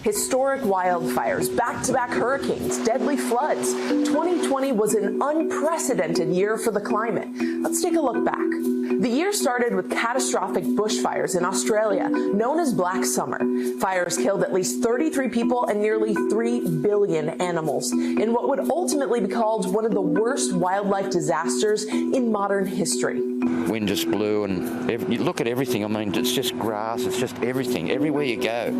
Historic wildfires, back-to-back hurricanes, deadly floods. 2020 was an unprecedented year for the climate. Let's take a look back. The year started with catastrophic bushfires in Australia, known as Black Summer. Fires killed at least 33 people and nearly 3 billion animals in what would ultimately be called one of the worst wildlife disasters in modern history. Wind just blew, and you look at everything. I mean, it's just grass, it's just everything. Everywhere you go,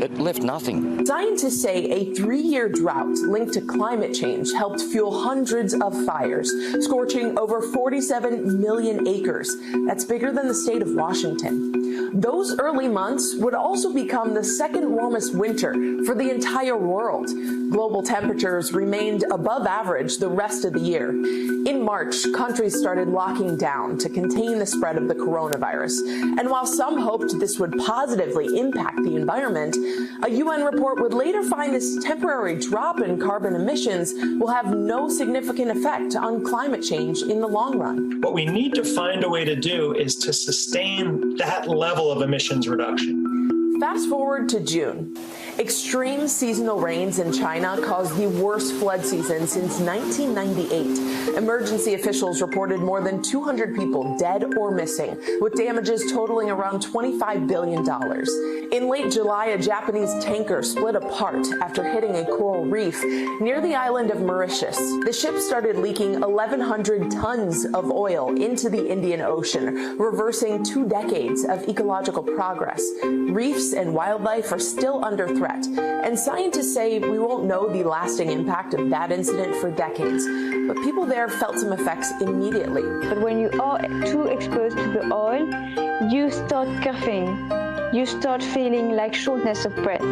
it left nothing. Scientists say a 3-year drought linked to climate change helped fuel hundreds of fires, scorching over 47 million acres. That's bigger than the state of Washington. Those early months would also become the second warmest winter for the entire world. Global temperatures remained above average the rest of the year. In March, countries started locking down to contain the spread of the coronavirus. And while some hoped this would positively impact the environment, a UN report would later find this temporary drop in carbon emissions will have no significant effect on climate change in the long run. What we need to find a way to do is to sustain that level of emissions reduction. Fast forward to June. Extreme seasonal rains in China caused the worst flood season since 1998. Emergency officials reported more than 200 people dead or missing, with damages totaling around $25 billion. In late July, a Japanese tanker split apart after hitting a coral reef near the island of Mauritius. The ship started leaking 1,100 tons of oil into the Indian Ocean, reversing 2 decades of ecological progress. Reefs and wildlife are still under threat, and scientists say we won't know the lasting impact of that incident for decades, but people there felt some effects immediately. But when you are too exposed to the oil, you start coughing. You start feeling like shortness of breath.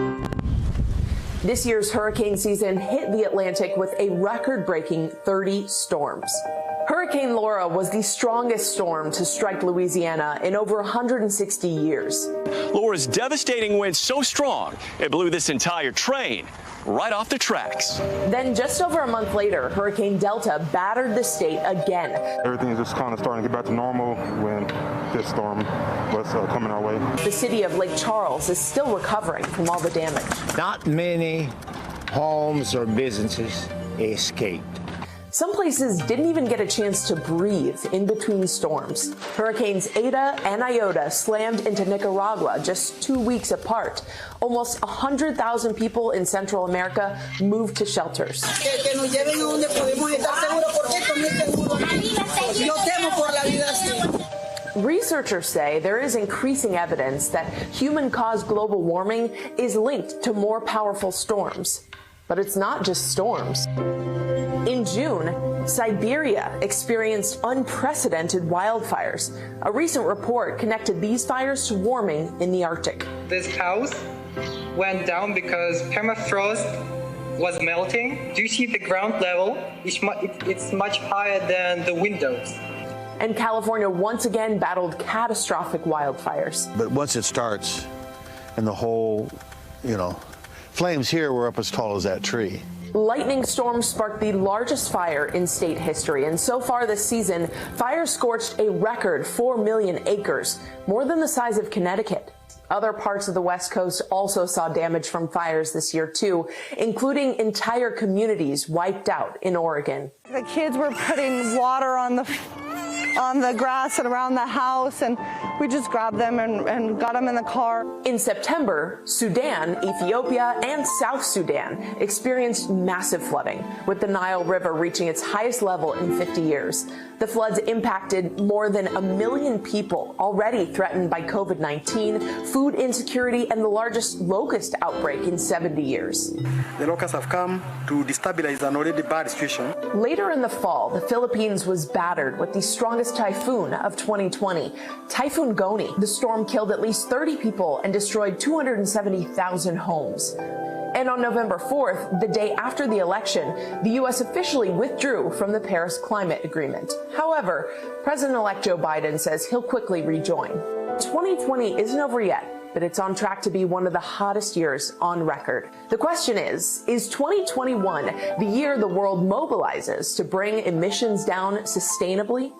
This year's hurricane season hit the Atlantic with a record-breaking 30 storms. Hurricane Laura was the strongest storm to strike Louisiana in over 160 years. Laura's devastating wind so strong, it blew this entire train right off the tracks. Then just over a month later, Hurricane Delta battered the state again. Everything is just kind of starting to get back to normal when this storm was coming our way. The city of Lake Charles is still recovering from all the damage. Not many homes or businesses escaped. Some places didn't even get a chance to breathe in between storms. Hurricanes Eta and Iota slammed into Nicaragua just 2 weeks apart. Almost 100,000 people in Central America moved to shelters. Researchers say there is increasing evidence that human-caused global warming is linked to more powerful storms. But it's not just storms. In June, Siberia experienced unprecedented wildfires. A recent report connected these fires to warming in the Arctic. This house went down because permafrost was melting. Do you see the ground level? It's much higher than the windows. And California once again battled catastrophic wildfires. But once it starts, and the whole, flames here were up as tall as that tree. Lightning storms sparked the largest fire in state history, and so far this season, fires scorched a record 4 million acres, more than the size of Connecticut. Other parts of the West Coast also saw damage from fires this year, too, including entire communities wiped out in Oregon. The kids were putting water on the grass and around the house, and we just grabbed them and got them in the car. In September, Sudan, Ethiopia, and South Sudan experienced massive flooding, with the Nile River reaching its highest level in 50 years. The floods impacted more than 1 million people already threatened by COVID-19, food insecurity, and the largest locust outbreak in 70 years. The locusts have come to destabilize an already bad situation. Later in the fall, the Philippines was battered with the strongest typhoon of 2020, Typhoon Goni. The storm killed at least 30 people and destroyed 270,000 homes. And on November 4th, the day after the election, the U.S. officially withdrew from the Paris Climate Agreement. However, President-elect Joe Biden says he'll quickly rejoin. 2020 isn't over yet, but it's on track to be one of the hottest years on record. The question is 2021 the year the world mobilizes to bring emissions down sustainably?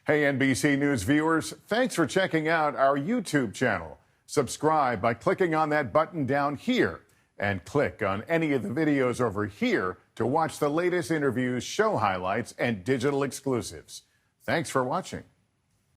Hey, NBC News viewers, thanks for checking out our YouTube channel. Subscribe by clicking on that button down here and click on any of the videos over here to watch the latest interviews, show highlights, and digital exclusives. Thanks for watching.